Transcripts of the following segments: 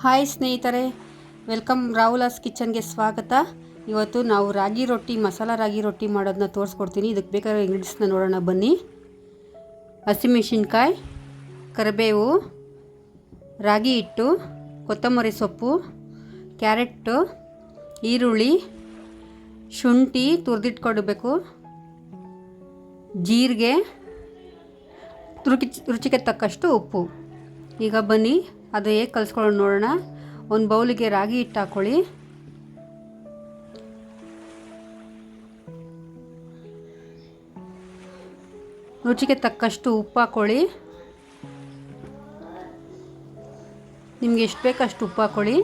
Hi ಸ್ನೇಹಿತರೆ, welcome ರಾಹುಲಾಸ್ ಕಿಚನ್ಗೆ ಸ್ವಾಗತ. ಇವತ್ತು ನಾವು ರಾಗಿ ರೊಟ್ಟಿ, ಮಸಾಲ ರಾಗಿ ರೊಟ್ಟಿ ಮಾಡೋದನ್ನ ತೋರಿಸ್ಕೊಡ್ತೀನಿ. ಇದಕ್ಕೆ ಬೇಕಾದ ಇಂಗ್ರೀಡಿಯೆಂಟ್ಸ್ನ ನೋಡೋಣ ಬನ್ನಿ. ಹಸಿಮೆಣಸಿನ್ಕಾಯಿ, ಕರಿಬೇವು, ರಾಗಿ ಹಿಟ್ಟು, ಕೊತ್ತಂಬರಿ ಸೊಪ್ಪು, ಕ್ಯಾರೆಟ್ಟು, ಈರುಳ್ಳಿ, ಶುಂಠಿ ತುರಿದಿಟ್ಕೊಡ್ಬೇಕು, ಜೀರಿಗೆ, ರುಚಿಗೆ ತಕ್ಕಷ್ಟು ಉಪ್ಪು. ಈಗ ಬನ್ನಿ ಅದು ಹೇಗೆ ಕಲಿಸ್ಕೊಳ್ಳೋಣ ನೋಡೋಣ. ಒಂದು ಬೌಲಿಗೆ ರಾಗಿ ಹಿಟ್ಟು ಹಾಕ್ಕೊಳ್ಳಿ. ರುಚಿಗೆ ತಕ್ಕಷ್ಟು ಉಪ್ಪು ಹಾಕ್ಕೊಳ್ಳಿ. ನಿಮಗೆ ಎಷ್ಟು ಬೇಕು ಅಷ್ಟು ಉಪ್ಪು ಹಾಕ್ಕೊಳ್ಳಿ.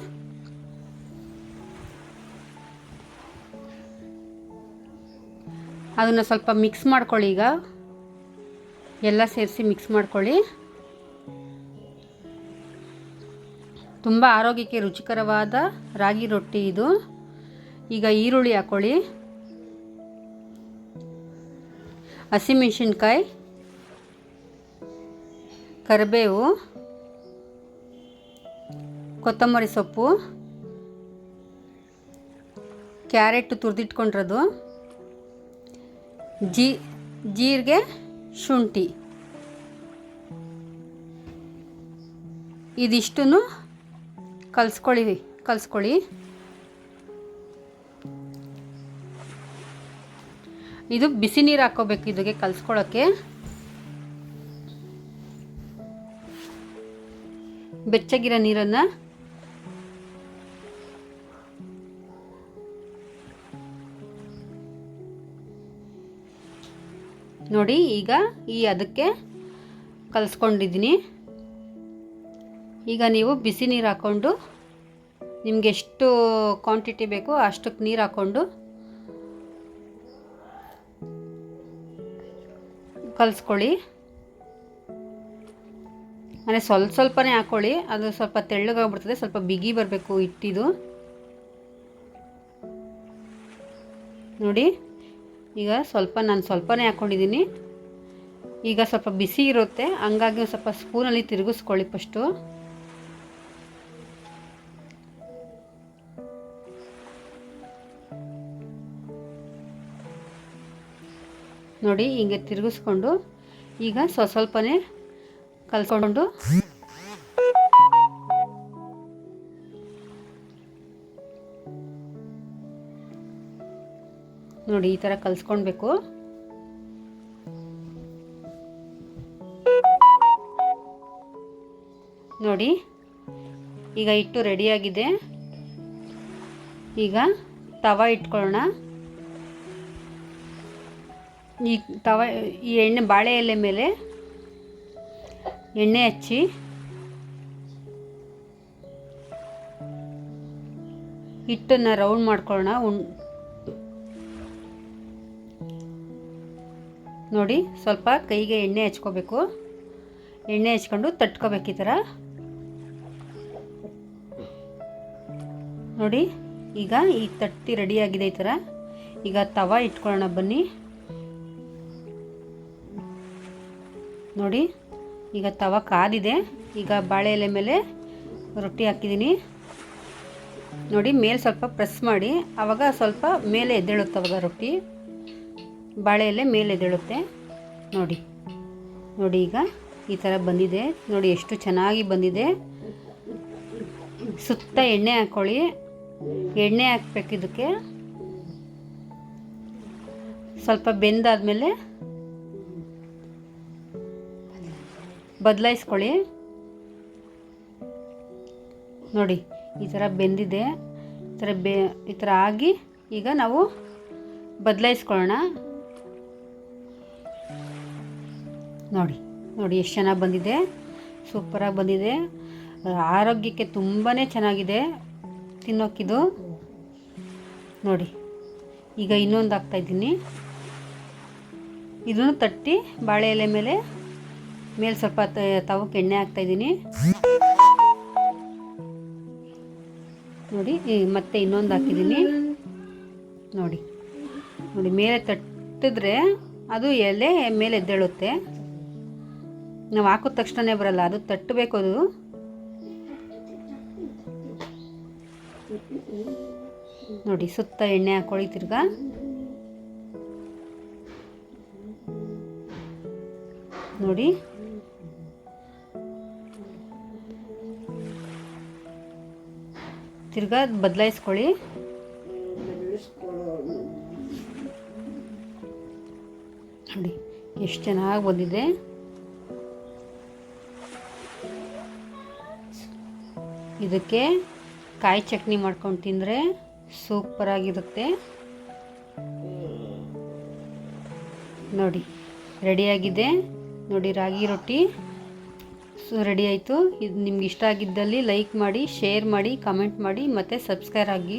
ಅದನ್ನು ಸ್ವಲ್ಪ ಮಿಕ್ಸ್ ಮಾಡ್ಕೊಳ್ಳಿ. ಈಗ ಎಲ್ಲ ಸೇರಿಸಿ ಮಿಕ್ಸ್ ಮಾಡ್ಕೊಳ್ಳಿ. ತುಂಬ ಆರೋಗ್ಯಕ್ಕೆ ರುಚಿಕರವಾದ ರಾಗಿ ರೊಟ್ಟಿ ಇದು. ಈಗ ಈರುಳ್ಳಿ ಹಾಕ್ಕೊಳ್ಳಿ, ಹಸಿಮೆಣಸಿನ್ಕಾಯಿ, ಕರಿಬೇವು, ಕೊತ್ತಂಬರಿ ಸೊಪ್ಪು, ಕ್ಯಾರೆಟ್ ತುರಿದಿಟ್ಕೊಂಡಿರೋದು, ಜೀರಿಗೆ, ಶುಂಠಿ, ಇದಿಷ್ಟನ್ನು ಕಲಿಸ್ಕೊಳ್ಳಿ. ಇದು ಬಿಸಿ ನೀರು ಹಾಕ್ಕೋಬೇಕು ಇದಕ್ಕೆ ಕಲಿಸ್ಕೊಳ್ಳೋಕ್ಕೆ. ಬೆಚ್ಚಗಿರೋ ನೀರನ್ನು ನೋಡಿ. ಈಗ ಅದಕ್ಕೆ ಕಲಿಸ್ಕೊಂಡಿದ್ದೀನಿ. ಈಗ ನೀವು ಬಿಸಿ ನೀರು ಹಾಕ್ಕೊಂಡು ನಿಮಗೆ ಎಷ್ಟು ಕ್ವಾಂಟಿಟಿ ಬೇಕೋ ಅಷ್ಟಕ್ಕೆ ನೀರು ಹಾಕ್ಕೊಂಡು ಕಲಿಸ್ಕೊಳ್ಳಿ. ಅಂದರೆ ಸ್ವಲ್ಪನೇ ಹಾಕ್ಕೊಳ್ಳಿ, ಅದು ಸ್ವಲ್ಪ ತೆಳ್ಳಗಾಗ್ಬಿಡ್ತದೆ. ಸ್ವಲ್ಪ ಬಿಗಿ ಬರಬೇಕು ಹಿಟ್ಟಿದು. ನೋಡಿ, ಈಗ ನಾನು ಸ್ವಲ್ಪನೇ ಹಾಕ್ಕೊಂಡಿದ್ದೀನಿ. ಈಗ ಸ್ವಲ್ಪ ಬಿಸಿ ಇರುತ್ತೆ, ಹಂಗಾಗಿ ಸ್ವಲ್ಪ ಸ್ಪೂನಲ್ಲಿ ತಿರುಗಿಸ್ಕೊಳ್ಳಿ ಫಸ್ಟು. ನೋಡಿ, ಹಿಂಗೆ ತಿರುಗಿಸ್ಕೊಂಡು ಈಗ ಸ್ವಲ್ಪನೇ ಕಲ್ಸ್ಕೊಂಡು ನೋಡಿ ಈ ಥರ ಕಲಿಸ್ಕೊಳ್ಬೇಕು. ನೋಡಿ, ಈಗ ಹಿಟ್ಟು ರೆಡಿಯಾಗಿದೆ. ಈಗ ತವ ಇಟ್ಕೊಳ್ಳೋಣ. ಈ ಎಣ್ಣೆ ಬಾಳೆ ಎಲೆ ಮೇಲೆ ಎಣ್ಣೆ ಹಚ್ಚಿ ಹಿಟ್ಟನ್ನು ರೌಂಡ್ ಮಾಡ್ಕೊಳ್ಳೋಣ. ನೋಡಿ, ಸ್ವಲ್ಪ ಕೈಗೆ ಎಣ್ಣೆ ಹಚ್ಕೋಬೇಕು. ಎಣ್ಣೆ ಹಚ್ಕೊಂಡು ತಟ್ಕೋಬೇಕು ಈ ಥರ. ನೋಡಿ, ಈಗ ಈ ತಟ್ಟಿ ರೆಡಿಯಾಗಿದೆ ಈ ಥರ. ಈಗ ತವ ಇಟ್ಕೊಳ್ಳೋಣ ಬನ್ನಿ. ನೋಡಿ, ಈಗ ತವ ಕಾದಿದೆ. ಈಗ ಬಾಳೆ ಎಲೆ ಮೇಲೆ ರೊಟ್ಟಿ ಹಾಕಿದ್ದೀನಿ. ನೋಡಿ, ಮೇಲೆ ಸ್ವಲ್ಪ ಪ್ರೆಸ್ ಮಾಡಿ, ಆವಾಗ ಸ್ವಲ್ಪ ಮೇಲೆ ಎದ್ದೇಳುತ್ತೆ. ಅವಾಗ ರೊಟ್ಟಿ ಬಾಳೆ ಎಲೆ ಮೇಲೆ ಎದ್ದೇಳುತ್ತೆ. ನೋಡಿ, ಈಗ ಈ ಥರ ಬಂದಿದೆ. ನೋಡಿ ಎಷ್ಟು ಚೆನ್ನಾಗಿ ಬಂದಿದೆ. ಸುತ್ತ ಎಣ್ಣೆ ಹಾಕ್ಕೊಳ್ಳಿ. ಎಣ್ಣೆ ಹಾಕ್ಬೇಕು ಇದಕ್ಕೆ. ಸ್ವಲ್ಪ ಬೆಂದಾದ್ಮೇಲೆ ಬದಲಾಯಿಸ್ಕೊಳ್ಳಿ. ನೋಡಿ, ಈ ಥರ ಬೆಂದಿದೆ. ಈ ಥರ ಆಗಿ ಈಗ ನಾವು ಬದಲಾಯಿಸ್ಕೊಳ್ಳೋಣ. ನೋಡಿ ಎಷ್ಟು ಚೆನ್ನಾಗಿ ಬಂದಿದೆ. ಸೂಪರಾಗಿ ಬಂದಿದೆ. ಆರೋಗ್ಯಕ್ಕೆ ತುಂಬಾ ಚೆನ್ನಾಗಿದೆ ತಿನ್ನೋಕ್ಕಿದು. ನೋಡಿ, ಈಗ ಇನ್ನೊಂದು ಹಾಕ್ತಾಯಿದ್ದೀನಿ. ಇದನ್ನು ತಟ್ಟಿ ಬಾಳೆ ಎಲೆ ಮೇಲೆ ಸ್ವಲ್ಪ ತವಕ್ಕೆ ಎಣ್ಣೆ ಹಾಕ್ತಾಯಿದ್ದೀನಿ. ನೋಡಿ, ಮತ್ತೆ ಇನ್ನೊಂದು ಹಾಕಿದ್ದೀನಿ. ನೋಡಿ, ಮೇಲೆ ತಟ್ಟಿದ್ರೆ ಅದು ಎಲೆ ಮೇಲೆ ಎದ್ದೇಳುತ್ತೆ. ನಾವು ಹಾಕಿದ ತಕ್ಷಣವೇ ಬರಲ್ಲ, ಅದು ತಟ್ಟಬೇಕು. ಅದು ನೋಡಿ ಸುತ್ತ ಎಣ್ಣೆ ಹಾಕೊಳ್ಳಿ ತಿರ್ಗಾ. ನೋಡಿ ತಿರ್ಗಾ ಬದಲಾಯಿಸ್ಕೊಳ್ಳಿ. ನೋಡಿ ಎಷ್ಟು ಚೆನ್ನಾಗಿ ಬಂದಿದೆ. ಇದಕ್ಕೆ ಕಾಯಿ ಚಟ್ನಿ ಮಾಡ್ಕೊಂಡು ತಿಂದರೆ ಸೂಪರಾಗಿರುತ್ತೆ. ನೋಡಿ ರೆಡಿಯಾಗಿದೆ. ನೋಡಿ ರಾಗಿ ರೊಟ್ಟಿ ರೆಡಿ ಆಯಿತು. ಇದು ನಿಮ್ಗೆ ಇಷ್ಟ ಆಗಿದ್ದಲ್ಲಿ ಲೈಕ್ ಮಾಡಿ, ಶೇರ್ ಮಾಡಿ, ಕಮೆಂಟ್ ಮಾಡಿ ಮತ್ತು ಸಬ್ಸ್ಕ್ರೈಬ್ ಆಗಿ.